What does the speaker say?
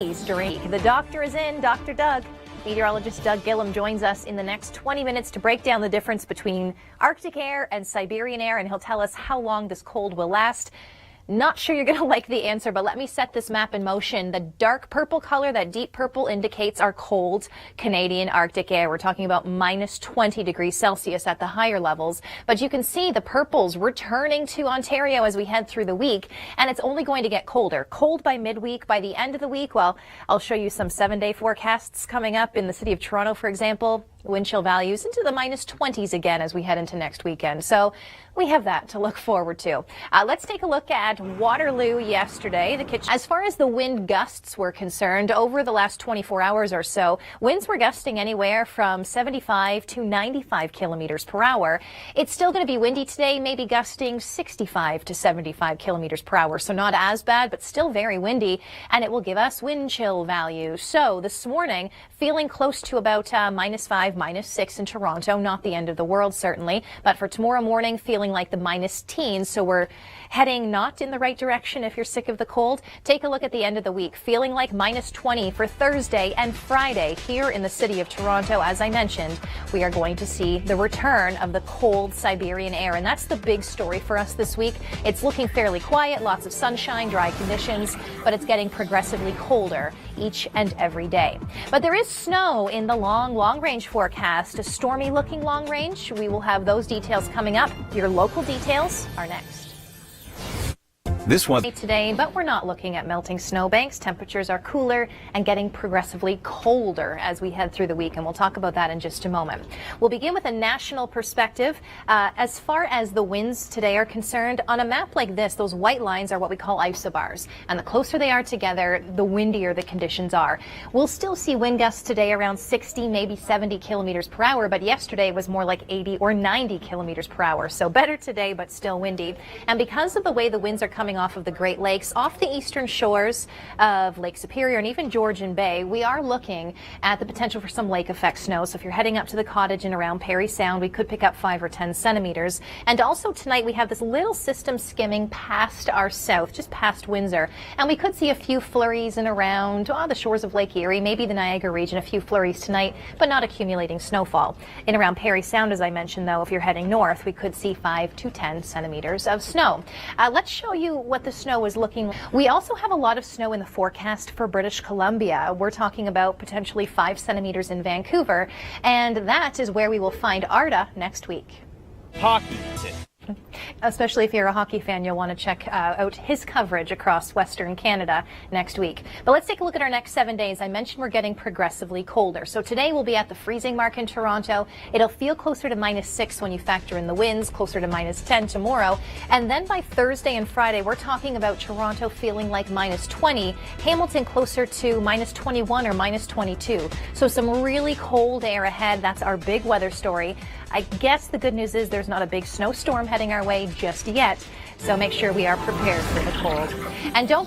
The doctor is in, Dr. Doug. Meteorologist Doug Gillum joins us in the next 20 minutes to break down the difference between Arctic air and Siberian air, and he'll tell us how long this cold will last. Not sure you're going to like the answer, but let me set this map in motion. The dark purple color, that deep purple, indicates our cold Canadian Arctic air. We're talking about minus 20 degrees Celsius at the higher levels. But you can see the purples returning to Ontario as we head through the week, and it's only going to get colder. Cold by midweek. By the end of the week, well, I'll show you some 7-day forecasts coming up in the city of Toronto, for example. Wind chill values into the minus 20s again as we head into next weekend. So we have that to look forward to. Let's take a look at Waterloo yesterday. As far as the wind gusts were concerned, over the last 24 hours or so, winds were gusting anywhere from 75 to 95 kilometers per hour. It's still going to be windy today, maybe gusting 65 to 75 kilometers per hour. So not as bad, but still very windy, and it will give us wind chill value. So this morning, feeling close to about minus 5, minus 6 in Toronto. Not the end of the world, certainly, but for tomorrow morning, feeling like the minus teens. So we're heading not in the right direction if you're sick of the cold. Take a look at the end of the week, feeling like minus 20 for Thursday and Friday here in the city of Toronto. As I mentioned, we are going to see the return of the cold Siberian air, and that's the big story for us this week. It's looking fairly quiet, lots of sunshine, dry conditions, but it's getting progressively colder each and every day. But there is snow in the long range forecast, a stormy looking long range. We will have those details coming up. Your local details are next. This one Today, but we're not looking at melting snowbanks. Temperatures are cooler and getting progressively colder as we head through the week, and we'll talk about that in just a moment. We'll begin with a national perspective. As far as the winds today are concerned, on a map like this, those white lines are what we call isobars, and the closer they are together, the windier the conditions are. We'll still see wind gusts today around 60, maybe 70 kilometers per hour, but yesterday was more like 80 or 90 kilometers per hour. So better today, but still windy. And because of the way the winds are coming off of the Great Lakes, off the eastern shores of Lake Superior and even Georgian Bay, we are looking at the potential for some lake effect snow. So if you're heading up to the cottage and around Parry Sound, we could pick up 5 or 10 centimeters. And also tonight we have this little system skimming past our south, just past Windsor, and we could see a few flurries in around the shores of Lake Erie, maybe the Niagara region, a few flurries tonight, but not accumulating snowfall. In around Parry Sound, as I mentioned, though, if you're heading north, we could see 5 to 10 centimeters of snow. Let's show you what the snow is looking like. We also have a lot of snow in the forecast for British Columbia. We're talking about potentially 5 centimeters in Vancouver, and that is where we will find Arda next week. hockey tip. Especially if you're a hockey fan, you'll want to check out his coverage across Western Canada next week. But let's take a look at our next 7 days. I mentioned we're getting progressively colder. So today we'll be at the freezing mark in Toronto. It'll feel closer to minus 6 when you factor in the winds, closer to minus 10 tomorrow. And then by Thursday and Friday, we're talking about Toronto feeling like minus 20, Hamilton closer to minus 21 or minus 22. So some really cold air ahead. That's our big weather story. I guess the good news is there's not a big snowstorm heading our way just yet, so make sure we are prepared for the cold. And don't